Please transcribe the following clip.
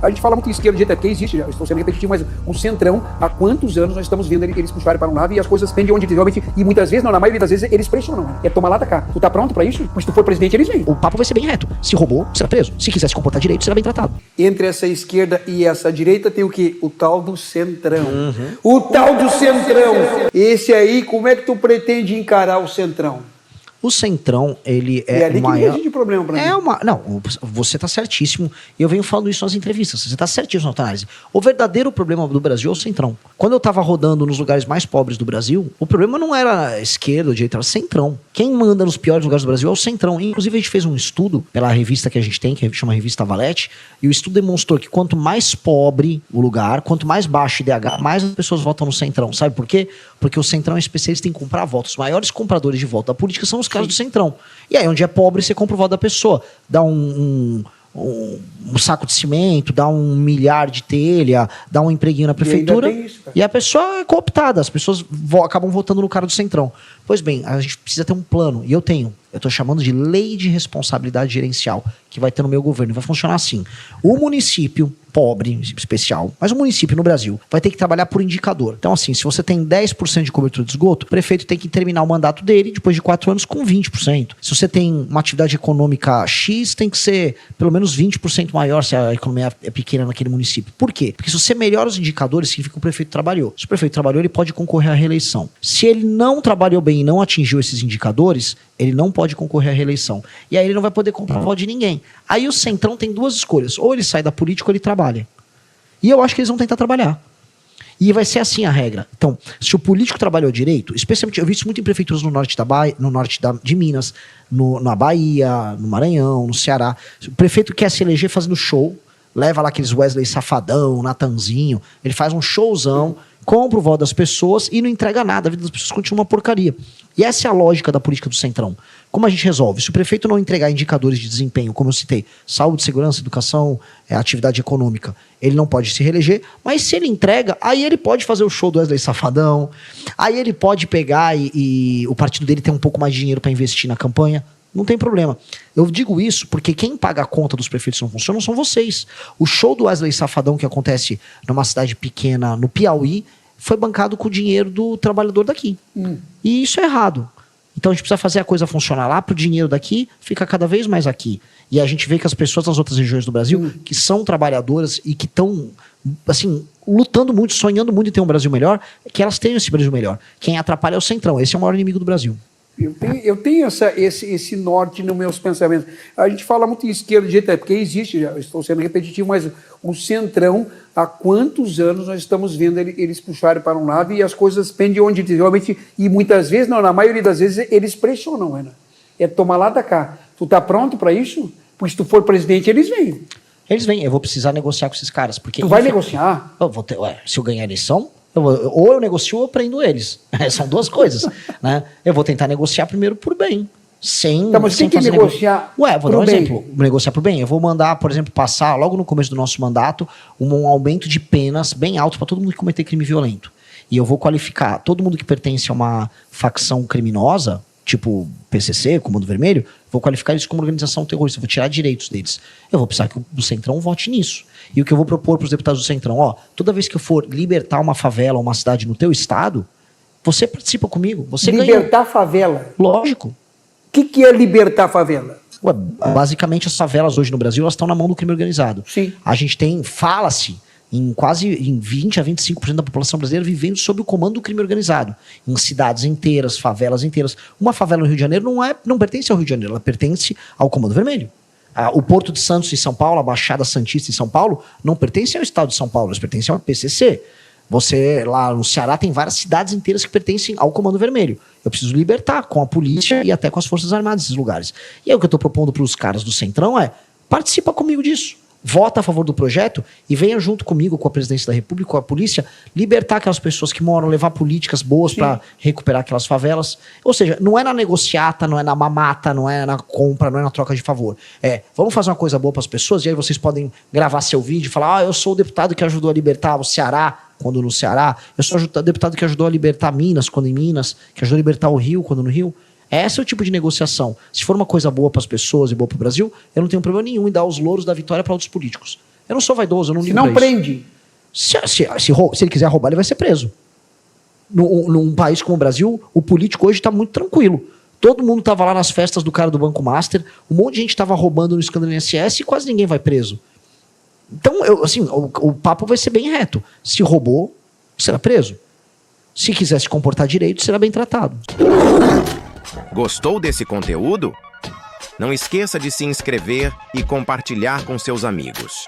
A gente fala muito em esquerda, direita, porque existe, já estou sendo repetitivo, mas o Centrão, há quantos anos nós estamos vendo eles puxarem para um lado e as coisas pendem onde realmente, e muitas vezes, não, na maioria das vezes, eles pressionam, né? É tomar lá da cá. Tu tá pronto para isso? Mas se tu for presidente, eles vêm. O papo vai ser bem reto. Se roubou, será preso. Se quiser se comportar direito, será bem tratado. Entre essa esquerda e essa direita tem o quê? O tal do Centrão. O tal do Centrão. Esse aí, como é que tu pretende encarar o Centrão? O Centrão, ele é ali o maior... de problema pra mim. Não, você tá certíssimo. E eu venho falando isso nas entrevistas. Você tá certíssimo na tua análise. O verdadeiro problema do Brasil é o Centrão. Quando eu tava rodando nos lugares mais pobres do Brasil, o problema não era esquerda ou direita, era Centrão. Quem manda nos piores lugares do Brasil é o Centrão. Inclusive, a gente fez um estudo pela revista que a gente tem, que chama Revista Valete, e o estudo demonstrou que quanto mais pobre o lugar, quanto mais baixo o IDH, mais as pessoas votam no Centrão. Sabe por quê? Porque o Centrão é especialista em comprar votos. Os maiores compradores de voto da política são os caras do Centrão. E aí, onde é pobre, você compra o voto da pessoa. Dá um saco de cimento, dá 1 milhar de telha, dá um empreguinho na prefeitura. E a pessoa é cooptada. As pessoas acabam votando no cara do Centrão. Pois bem, a gente precisa ter um plano. E eu tenho. Eu estou chamando de lei de responsabilidade gerencial, que vai ter no meu governo. Vai funcionar assim. O município pobre, especial, mas o município no Brasil vai ter que trabalhar por indicador. Então, assim, se você tem 10% de cobertura de esgoto, o prefeito tem que terminar o mandato dele, depois de 4 anos, com 20%. Se você tem uma atividade econômica X, tem que ser pelo menos 20% maior se a economia é pequena naquele município. Por quê? Porque se você melhora os indicadores, significa que o prefeito trabalhou. Se o prefeito trabalhou, ele pode concorrer à reeleição. Se ele não trabalhou bem e não atingiu esses indicadores, ele não pode concorrer à reeleição. E aí ele não vai poder comprar voto de ninguém. Aí o Centrão tem 2 escolhas. Ou ele sai da política ou ele trabalha. E eu acho que eles vão tentar trabalhar. E vai ser assim a regra. Então, se o político trabalhou direito, especialmente, eu vi isso muito em prefeituras no norte de Minas, na Bahia, no Maranhão, no Ceará. O prefeito quer se eleger fazendo show, leva lá aqueles Wesley Safadão, Natanzinho, ele faz um showzão, compra o voto das pessoas e não entrega nada, a vida das pessoas continua uma porcaria. E essa é a lógica da política do Centrão. Como a gente resolve? Se o prefeito não entregar indicadores de desempenho, como eu citei, saúde, segurança, educação, atividade econômica, ele não pode se reeleger, mas se ele entrega, aí ele pode fazer o show do Wesley Safadão, aí ele pode pegar e o partido dele tem um pouco mais de dinheiro para investir na campanha, não tem problema. Eu digo isso porque quem paga a conta dos prefeitos que não funcionam são vocês. O show do Wesley Safadão que acontece numa cidade pequena no Piauí foi bancado com o dinheiro do trabalhador daqui. E isso é errado. Então a gente precisa fazer a coisa funcionar lá para o dinheiro daqui fica cada vez mais aqui. E a gente vê que as pessoas das outras regiões do Brasil, que são trabalhadoras e que estão, assim, lutando muito, sonhando muito em ter um Brasil melhor, que elas tenham esse Brasil melhor. Quem atrapalha é o Centrão. Esse é o maior inimigo do Brasil. Eu tenho esse norte nos meus pensamentos. A gente fala muito em esquerda, direita, porque existe, já estou sendo repetitivo, mas o Centrão, há quantos anos nós estamos vendo eles puxarem para um lado e as coisas pendem onde realmente, e muitas vezes, não, na maioria das vezes, eles pressionam, Ana. É tomar lá da cá. Tu tá pronto para isso? Porque se tu for presidente, eles vêm. Eles vêm, eu vou precisar negociar com esses caras. Porque tu vai negociar? Se eu ganhar a eleição, ou eu negocio ou eu prendo eles. São 2 coisas. Né? Eu vou tentar negociar primeiro por bem. Mas tem que negociar vou dar um exemplo. Negociar por bem. Eu vou mandar, por exemplo, passar logo no começo do nosso mandato um aumento de penas bem alto para todo mundo que cometer crime violento. E eu vou qualificar todo mundo que pertence a uma facção criminosa, tipo PCC, Comando Vermelho, vou qualificar eles como organização terrorista, vou tirar direitos deles. Eu vou precisar que o Centrão vote nisso. E o que eu vou propor para os deputados do Centrão, toda vez que eu for libertar uma favela ou uma cidade no teu estado, você participa comigo, você ganha. Libertar favela? Lógico. O que é libertar favela? Basicamente, as favelas hoje no Brasil, elas estão na mão do crime organizado. Sim. A gente fala-se em 20 a 25% da população brasileira vivendo sob o comando do crime organizado. Em cidades inteiras, favelas inteiras. Uma favela no Rio de Janeiro não pertence ao Rio de Janeiro, ela pertence ao Comando Vermelho. O Porto de Santos em São Paulo, a Baixada Santista em São Paulo, não pertence ao Estado de São Paulo, eles pertencem ao PCC. Você, lá no Ceará, tem várias cidades inteiras que pertencem ao Comando Vermelho. Eu preciso libertar com a polícia e até com as Forças Armadas esses lugares. E aí o que eu estou propondo para os caras do Centrão participa comigo disso. Vota a favor do projeto e venha junto comigo, com a presidência da República, com a polícia, libertar aquelas pessoas que moram, levar políticas boas para recuperar aquelas favelas. Ou seja, não é na negociata, não é na mamata, não é na compra, não é na troca de favor. Vamos fazer uma coisa boa para as pessoas e aí vocês podem gravar seu vídeo e falar, eu sou o deputado que ajudou a libertar o Ceará, quando no Ceará. Eu sou o deputado que ajudou a libertar Minas, quando em Minas, que ajudou a libertar o Rio, quando no Rio. Esse é o tipo de negociação. Se for uma coisa boa para as pessoas e boa para o Brasil, eu não tenho problema nenhum em dar os louros da vitória para outros políticos. Eu não sou vaidoso, eu não Se ligo não pra isso. prende. Se ele quiser roubar, ele vai ser preso. Num país como o Brasil, o político hoje está muito tranquilo. Todo mundo estava lá nas festas do cara do Banco Master, um monte de gente estava roubando no escândalo INSS e quase ninguém vai preso. Então, o papo vai ser bem reto. Se roubou, será preso. Se quiser se comportar direito, será bem tratado. Gostou desse conteúdo? Não esqueça de se inscrever e compartilhar com seus amigos.